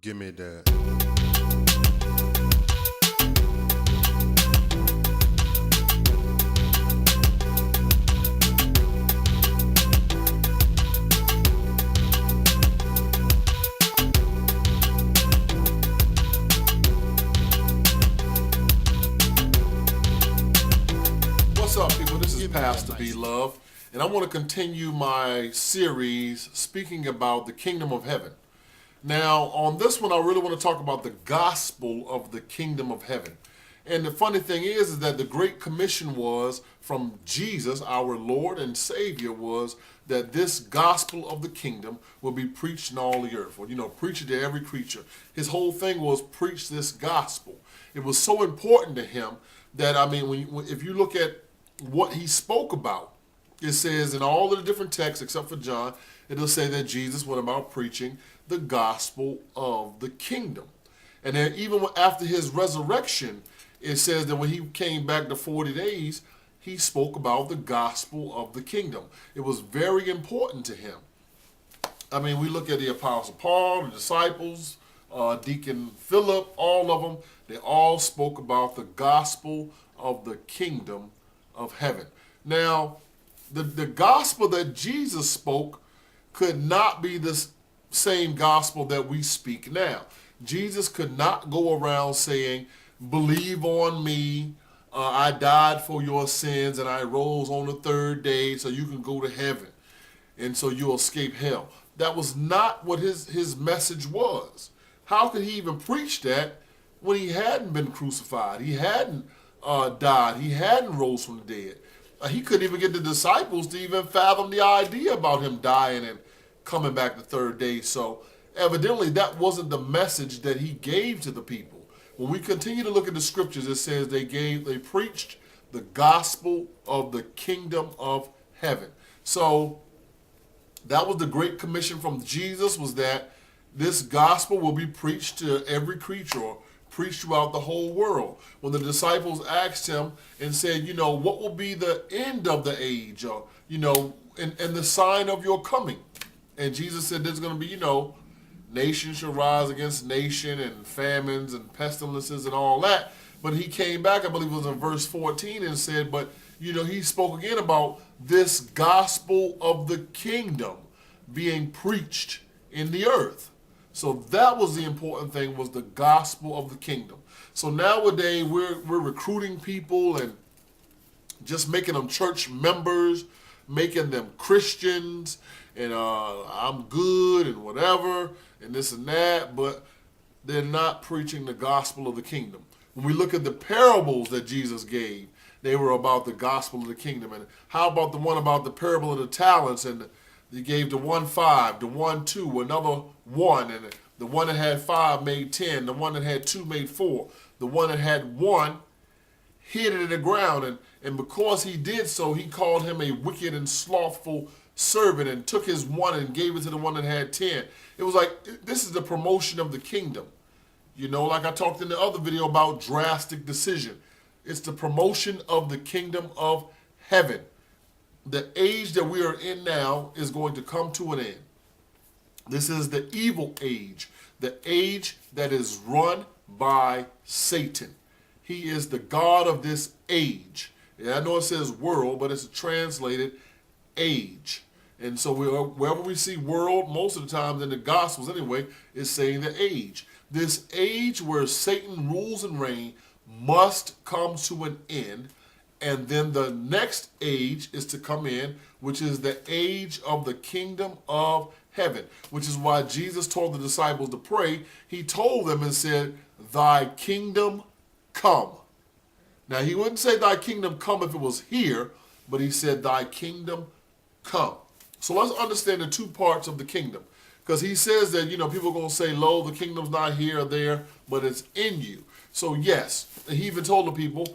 Give me that. What's up, people? This is Pastor B Love, and I want to continue my series speaking about the kingdom of heaven. Now, on this one, I really want to talk about the gospel of the kingdom of heaven. And the funny thing is that the Great Commission was from Jesus, our Lord and Savior, was that this gospel of the kingdom will be preached in all the earth, or, preach it to every creature. His whole thing was preach this gospel. It was so important to him that, if you look at what he spoke about, it says in all of the different texts except for John, it'll say that Jesus went about preaching the gospel of the kingdom. And then even after his resurrection, it says that when he came back to 40 days, he spoke about the gospel of the kingdom. It was very important to him. We look at the Apostle Paul, the disciples, Deacon Philip, all of them, they all spoke about the gospel of the kingdom of heaven. Now, the gospel that Jesus spoke could not be the same gospel that we speak now. Jesus could not go around saying, believe on me, I died for your sins and I rose on the third day so you can go to heaven and so you'll escape hell. That was not what his message was. How could he even preach that when he hadn't been crucified? He hadn't died. He hadn't rose from the dead. He couldn't even get the disciples to even fathom the idea about him dying and coming back the third day. So evidently that wasn't the message that he gave to the people. When we continue to look at the scriptures, it says they preached the gospel of the kingdom of heaven. So that was the Great Commission from Jesus, was that this gospel will be preached to every creature, or preached throughout the whole world. When the disciples asked him and said, what will be the end of the age, or, and the sign of your coming? And Jesus said there's going to be, nation shall rise against nation, and famines and pestilences and all that. But he came back, I believe it was in verse 14, and said, but, he spoke again about this gospel of the kingdom being preached in the earth. So that was the important thing, was the gospel of the kingdom. So nowadays we're recruiting people and just making them church members, making them Christians, and I'm good and whatever, and this and that, but they're not preaching the gospel of the kingdom. When we look at the parables that Jesus gave, they were about the gospel of the kingdom. And how about the one about the parable of the talents, and he gave the 1 5, the 1 2, another 1, and the one that had 5 made 10, the one that had 2 made 4, the one that had 1 hid it in the ground, and because he did so, he called him a wicked and slothful servant and took his 1 and gave it to the one that had 10. It was like, this is the promotion of the kingdom. Like I talked in the other video about drastic decision. It's the promotion of the kingdom of heaven. The age that we are in now is going to come to an end. This is the evil age, the age that is run by Satan. He is the God of this age. I know it says world, but it's translated age. And so wherever we see world, most of the times in the Gospels anyway, is saying the age. This age where Satan rules and reigns must come to an end. And then the next age is to come in, which is the age of the kingdom of heaven, which is why Jesus told the disciples to pray. He told them and said, thy kingdom come. Now, he wouldn't say thy kingdom come if it was here, but he said thy kingdom come. So let's understand the two parts of the kingdom. Because he says that, people are going to say, lo, the kingdom's not here or there, but it's in you. So yes, he even told the people,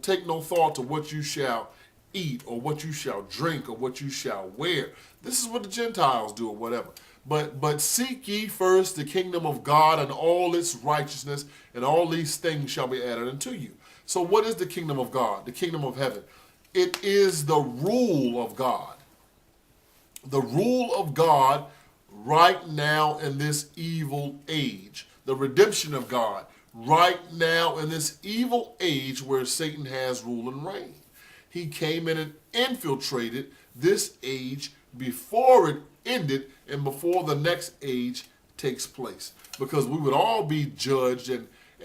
take no thought to what you shall eat or what you shall drink or what you shall wear. This is what the Gentiles do or whatever. But seek ye first the kingdom of God and all its righteousness, and all these things shall be added unto you. So what is the kingdom of God, the kingdom of heaven? It is the rule of God. The rule of God right now in this evil age. The redemption of God right now in this evil age where Satan has rule and reign. He came in and infiltrated this age before it ended and before the next age takes place. Because we would all be judged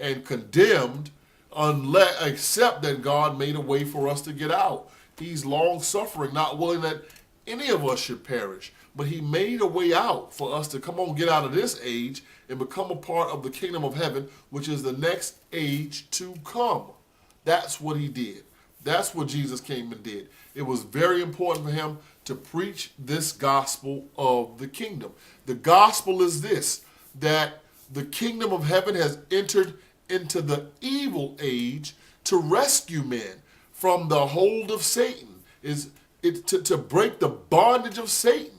and condemned unless except that God made a way for us to get out. He's long suffering, not willing that any of us should perish. But he made a way out for us to come on, get out of this age and become a part of the kingdom of heaven, which is the next age to come. That's what he did. That's what Jesus came and did. It was very important for him to preach this gospel of the kingdom. The gospel is this, that the kingdom of heaven has entered into the evil age to rescue men from the hold of Satan, to break the bondage of Satan,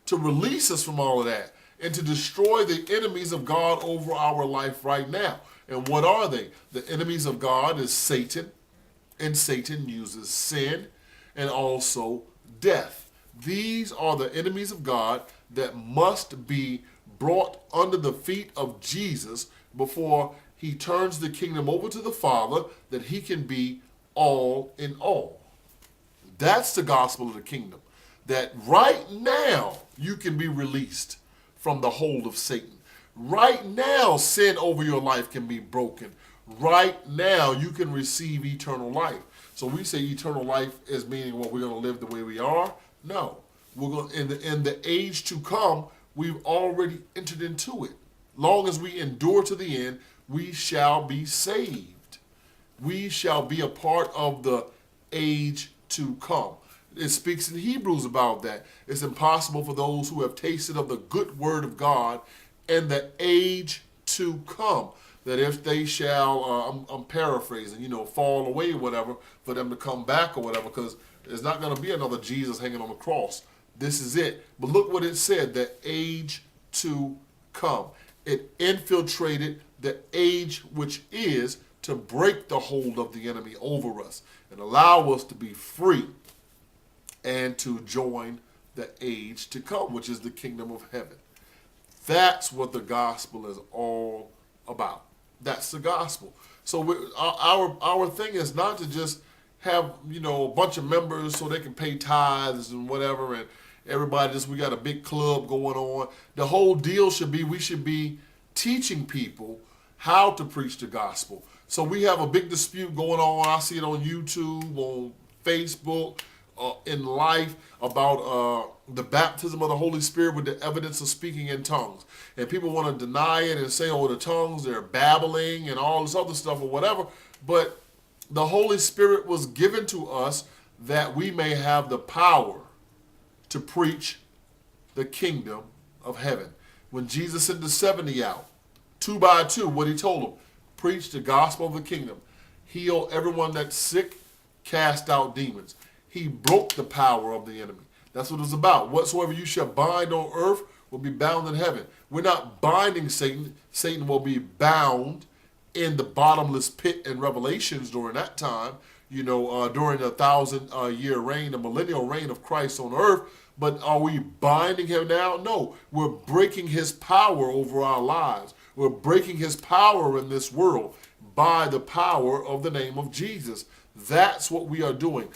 to release us from all of that, and to destroy the enemies of God over our life right now. And what are they? The enemies of God is Satan, and Satan uses sin and also death. These are the enemies of God that must be brought under the feet of Jesus before he turns the kingdom over to the Father, that he can be all in all. That's the gospel of the kingdom. That right now you can be released from the hold of Satan. Right now sin over your life can be broken. Right now you can receive eternal life. So we say eternal life is meaning what, we're going to live the way we are? No. We're going in the age to come, we've already entered into it. Long as we endure to the end, we shall be saved. We shall be a part of the age to come. It speaks in Hebrews about that. It's impossible for those who have tasted of the good word of God and the age to come, that if they shall, I'm paraphrasing, fall away or whatever, for them to come back or whatever, because there's not going to be another Jesus hanging on the cross. This is it. But look what it said, the age to come. It infiltrated the age which is to break the hold of the enemy over us and allow us to be free and to join the age to come, which is the kingdom of heaven. That's what the gospel is all about. That's the gospel. So our thing is not to just have a bunch of members so they can pay tithes and whatever, and everybody we got a big club going on. The whole deal should be we should be teaching people how to preach the gospel. So we have a big dispute going on. I see it on YouTube, on Facebook, in life about the baptism of the Holy Spirit with the evidence of speaking in tongues. And people want to deny it and say, the tongues, they're babbling and all this other stuff or whatever. But the Holy Spirit was given to us that we may have the power to preach the kingdom of heaven. When Jesus sent the 70 out, 2 by 2, what he told them, preach the gospel of the kingdom, heal everyone that's sick, cast out demons. He broke the power of the enemy. That's what it's about. Whatsoever you shall bind on earth will be bound in heaven. We're not binding Satan. Satan will be bound in the bottomless pit in Revelations during that time, during the 1,000-year reign, the millennial reign of Christ on earth. But are we binding him now? No. We're breaking his power over our lives. We're breaking his power in this world by the power of the name of Jesus. That's what we are doing.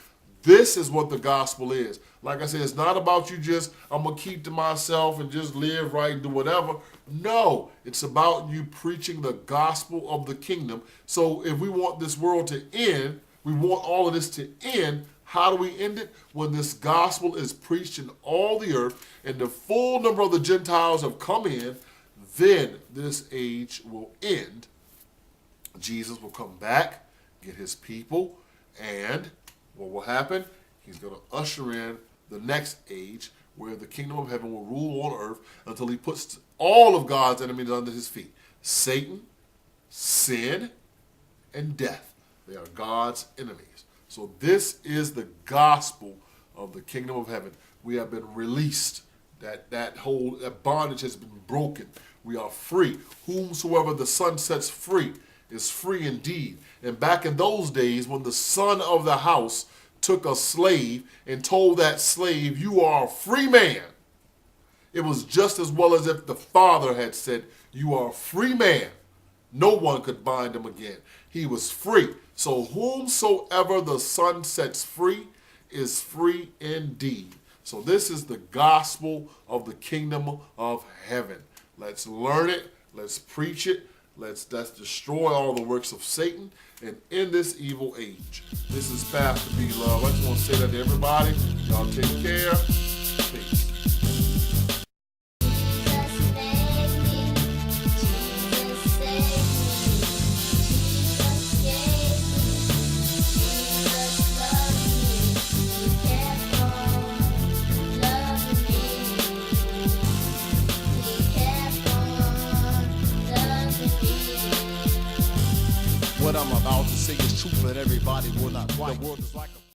This is what the gospel is. Like I said, it's not about you just, I'm going to keep to myself and just live right and do whatever. No, it's about you preaching the gospel of the kingdom. So if we want this world to end, we want all of this to end, how do we end it? When this gospel is preached in all the earth and the full number of the Gentiles have come in, then this age will end. Jesus will come back, get his people, and what will happen? He's going to usher in the next age where the kingdom of heaven will rule on earth until he puts all of God's enemies under his feet. Satan, sin, and death. They are God's enemies. So this is the gospel of the kingdom of heaven. We have been released. That bondage has been broken. We are free. Whomsoever the Son sets free is free indeed. And back in those days when the son of the house took a slave and told that slave, you are a free man, It was just as well as if the Father had said, you are a free man. No one could bind him again. He was free. So whomsoever the Son sets free is free indeed. So this is the gospel of the kingdom of heaven. Let's learn it. Let's preach it. Let's destroy all the works of Satan and end this evil age. This is Pastor B Love. I just want to say that to everybody. Y'all take care. Peace. What I'm about to say is true, but everybody will not quite. The world is like a